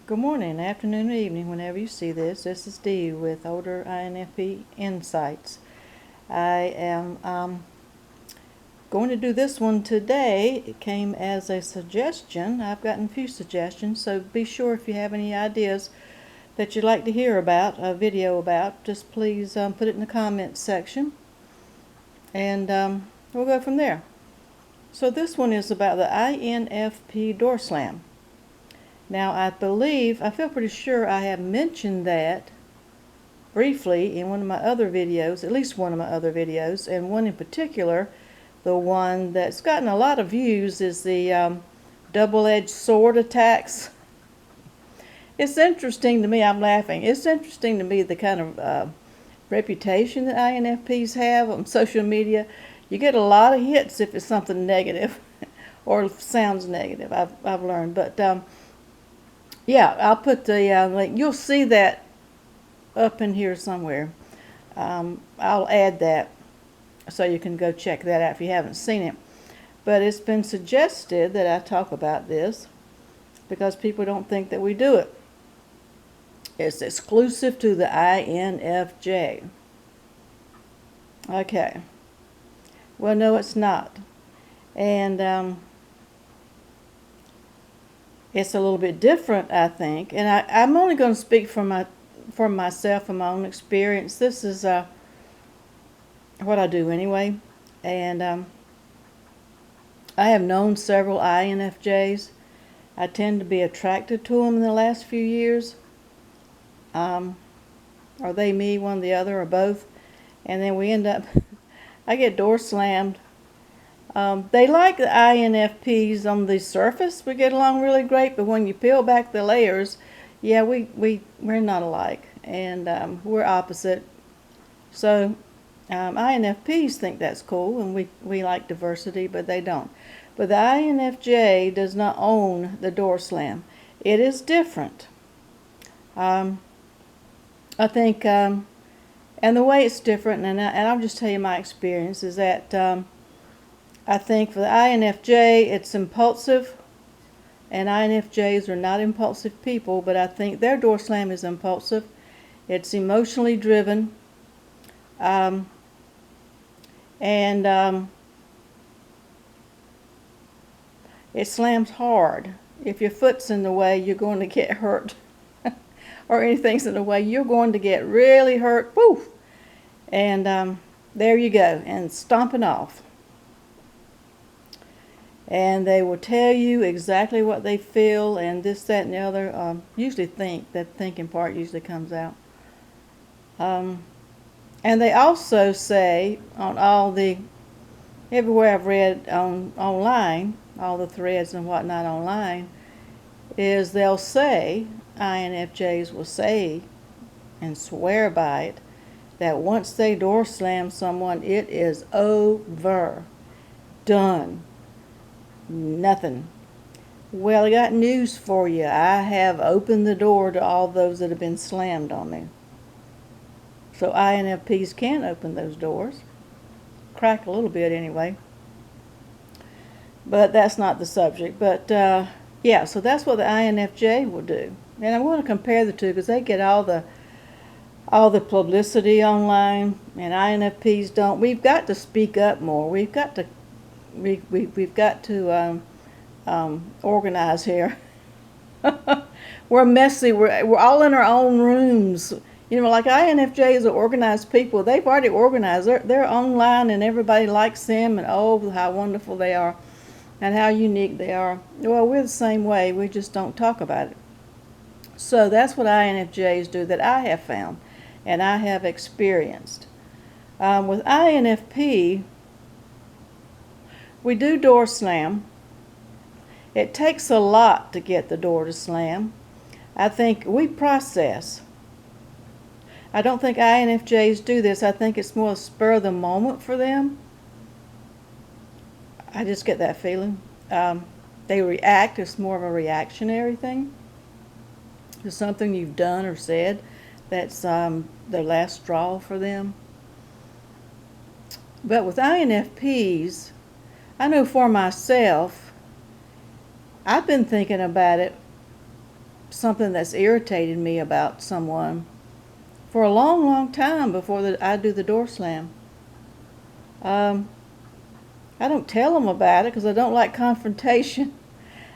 Good morning, afternoon, or evening, whenever you see this. This is Dee with Older INFP Insights. I am going to do this one today. It came as a suggestion. I've gotten a few suggestions, so be sure if you have any ideas that you'd like to hear about, a video about, just please put it in the comments section, and we'll go from there. So this one is about the INFP Doorslam. Now, I feel pretty sure I have mentioned that briefly in one of my other videos, at least one of my other videos, and one in particular, the one that's gotten a lot of views, is the double-edged sword attacks. It's interesting to me, I'm laughing, it's interesting to me the kind of reputation that INFPs have on social media. You get a lot of hits if it's something negative or sounds negative, I've learned, but yeah, I'll put the link. You'll see that up in here somewhere. I'll add that so you can go check that out if you haven't seen it. But it's been suggested that I talk about this because people don't think that we do it. It's exclusive to the INFJ. Okay. Well, no, it's not. And it's a little bit different, I think, and I'm only going to speak for myself and my own experience. This is what I do anyway, and I have known several INFJs. I tend to be attracted to them in the last few years. Are they me, one or the other, or both? And then we end up, I get door slammed. They like the INFPs on the surface. We get along really great, but when you peel back the layers, yeah, we're not alike, and we're opposite. So INFPs think that's cool, and we like diversity, but they don't. But the INFJ does not own the door slam. It is different. I think, and the way it's different, and I'll just tell you my experience, is that I think for the INFJ, it's impulsive, and INFJs are not impulsive people, but I think their door slam is impulsive. It's emotionally driven, and it slams hard. If your foot's in the way, you're going to get hurt, or anything's in the way, you're going to get really hurt. Poof! And there you go, and stomping off. And they will tell you exactly what they feel, and this, that, and the other. Usually that thinking part usually comes out. And they also say on everywhere I've read online, all the threads and whatnot online, is they'll say, INFJs will say and swear by it, that once they door slam someone, it is over. Done. Nothing. Well, I got news for you. I have opened the door to all those that have been slammed on me. So INFPs can open those doors. Crack a little bit anyway. But that's not the subject. But yeah, so that's what the INFJ will do. And I'm going to compare the two because they get all the publicity online, and INFPs don't. We've got to speak up more. We've got to organize here. We're messy. We're all in our own rooms. You know, like INFJs are organized people. They've already organized. They're online, and everybody likes them, and oh, how wonderful they are, and how unique they are. Well, we're the same way. We just don't talk about it. So that's what INFJs do that I have found, and I have experienced. With INFP, we do door slam. It takes a lot to get the door to slam. I think we process. I don't think INFJs do this. I think it's more a spur of the moment for them. I just get that feeling. They react. It's more of a reactionary thing to something you've done or said that's the last straw for them. But with INFPs, I know for myself, I've been thinking about it something that's irritated me about someone for a long, long time before I do the door slam. I don't tell them about it because I don't like confrontation.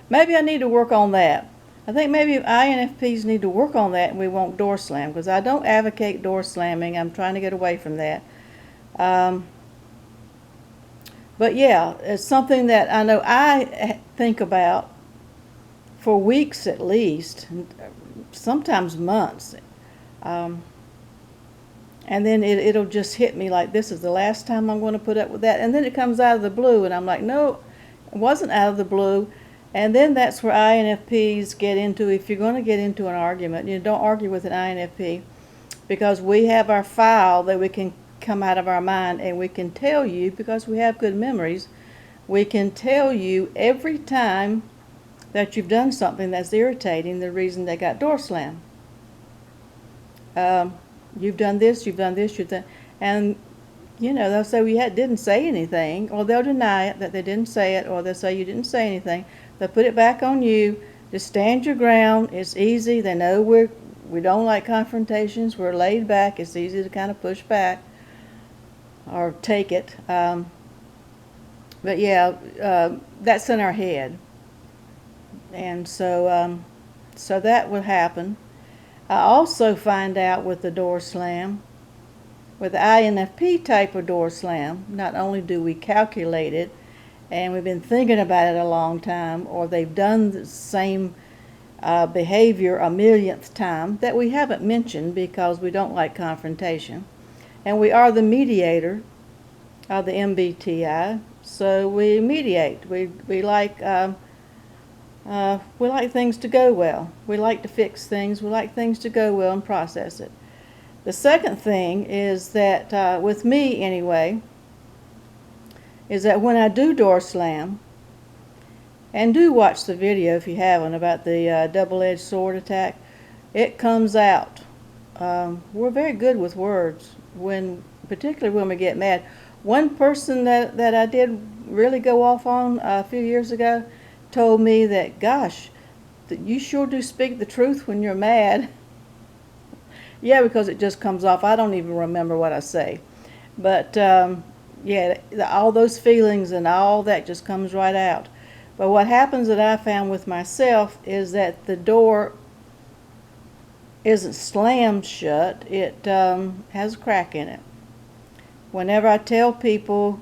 Maybe I need to work on that. I think maybe INFPs need to work on that and we won't door slam, because I don't advocate door slamming. I'm trying to get away from that. But yeah, it's something that I know I think about for weeks at least, sometimes months. And then it'll just hit me like, this is the last time I'm going to put up with that. And then it comes out of the blue, and I'm like, no, it wasn't out of the blue. And then that's where INFPs get into, if you're going to get into an argument, you don't argue with an INFP, because we have our file that we can come out of our mind, and we can tell you, because we have good memories, we can tell you every time that you've done something that's irritating, the reason they got door slammed. You've done this, you've done this, you've done, and you know, they'll say, well, didn't say anything, or they'll deny it, that they didn't say it, or they'll say you didn't say anything. They'll put it back on you. Just stand your ground. It's easy. They know we don't like confrontations. We're laid back. It's easy to kind of push back or take it. But yeah, that's in our head. And so that will happen. I also find out with the door slam, with the INFP type of door slam, not only do we calculate it, and we've been thinking about it a long time, or they've done the same behavior a millionth time that we haven't mentioned because we don't like confrontation. And we are the mediator of the MBTI, so we mediate. We like things to go well. We like to fix things. We like things to go well and process it. The second thing is that, with me anyway, is that when I do door slam, and do watch the video if you haven't about the double-edged sword attack, it comes out. We're very good with words, particularly when we get mad. One person that I did really go off on a few years ago told me that, gosh, you sure do speak the truth when you're mad. Yeah, because it just comes off. I don't even remember what I say. But yeah, all those feelings and all that just comes right out. But what happens that I found with myself is that the door isn't slammed shut. It has a crack in it. Whenever I tell people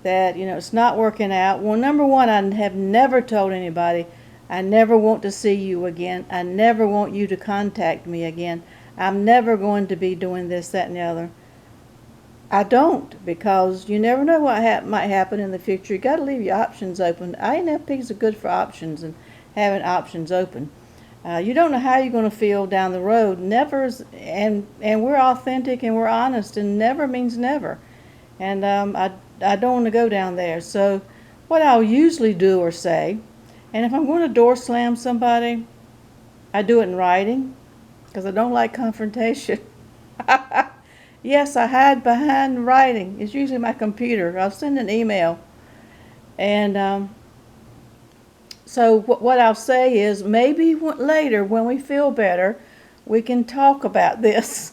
that, it's not working out, well, number one, I have never told anybody, I never want to see you again. I never want you to contact me again. I'm never going to be doing this, that, and the other. I don't, because you never know what might happen in the future. You got to leave your options open. INFPs are good for options and having options open. You don't know how you're going to feel down the road. Never is, and we're authentic and we're honest, and never means never. And I don't want to go down there. So what I'll usually do or say, and if I'm going to door slam somebody, I do it in writing, because I don't like confrontation. Yes, I hide behind writing. It's usually my computer. I'll send an email. And so what I'll say is, maybe later when we feel better, we can talk about this.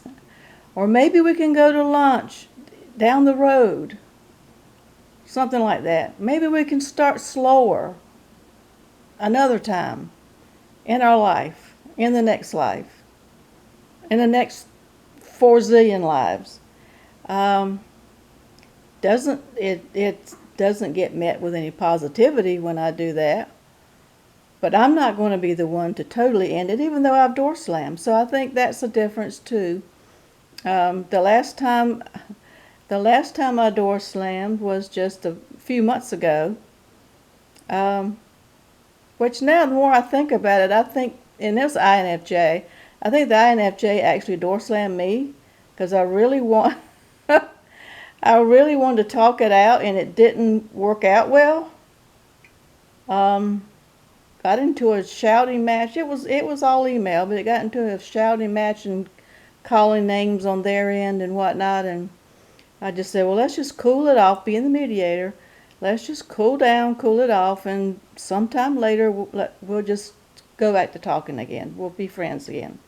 Or maybe we can go to lunch down the road. Something like that. Maybe we can start slower another time in our life, in the next life, in the next 4 zillion lives. It doesn't get met with any positivity when I do that. But I'm not going to be the one to totally end it, even though I've door slammed. So I think that's a difference too. The last time I door slammed was just a few months ago. Which now, the more I think about it, I think, and this INFJ, I think the INFJ actually door slammed me, because I really wanted to talk it out, and it didn't work out well. Got into a shouting match. It was all email, but it got into a shouting match and calling names on their end and whatnot. And I just said, well, let's just cool it off, being the mediator. Let's just cool down, cool it off, and sometime later we'll just go back to talking again. We'll be friends again.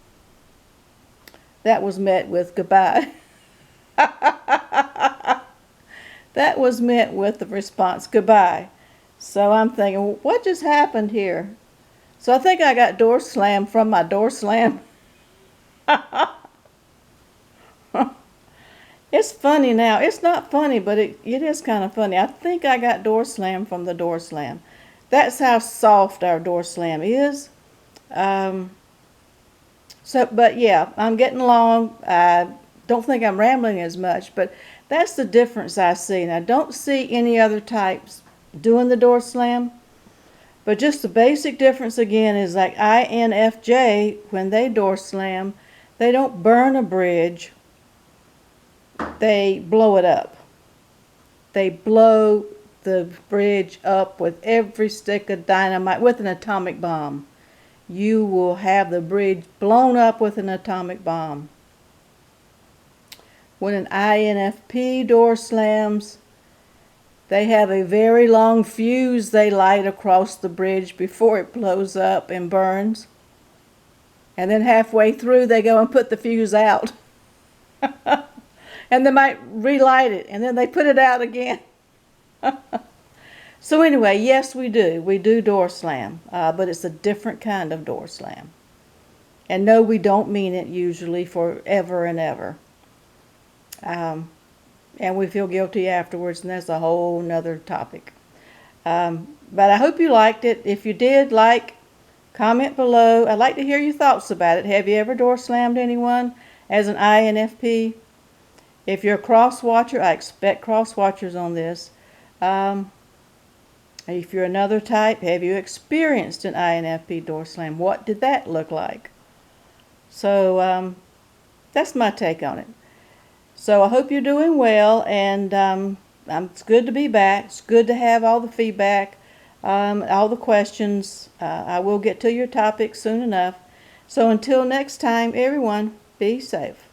That was met with goodbye. That was met with the response goodbye. So I'm thinking, well, what just happened here? So I think I got door slammed from my door slam. It's funny now. It's not funny, but it is kind of funny. I think I got door slammed from the door slam. That's how soft our door slam is. But yeah, I'm getting along. I don't think I'm rambling as much, but that's the difference I see. And I don't see any other types doing the door slam. But just the basic difference again is like INFJ, when they door slam, they don't burn a bridge. They blow it up. They blow the bridge up with every stick of dynamite, with an atomic bomb. You will have the bridge blown up with an atomic bomb. When an INFP door slams, they have a very long fuse they light across the bridge before it blows up and burns. And then halfway through, they go and put the fuse out. And they might relight it, and then they put it out again. So anyway, yes, we do. We do door slam, but it's a different kind of door slam. And no, we don't mean it usually forever and ever. And we feel guilty afterwards, and that's a whole nother topic. But I hope you liked it. If you did, comment below. I'd like to hear your thoughts about it. Have you ever door slammed anyone as an INFP? If you're a cross watcher, I expect cross watchers on this. If you're another type, have you experienced an INFP door slam? What did that look like? So that's my take on it. So I hope you're doing well, and it's good to be back. It's good to have all the feedback, all the questions. I will get to your topics soon enough. So until next time, everyone, be safe.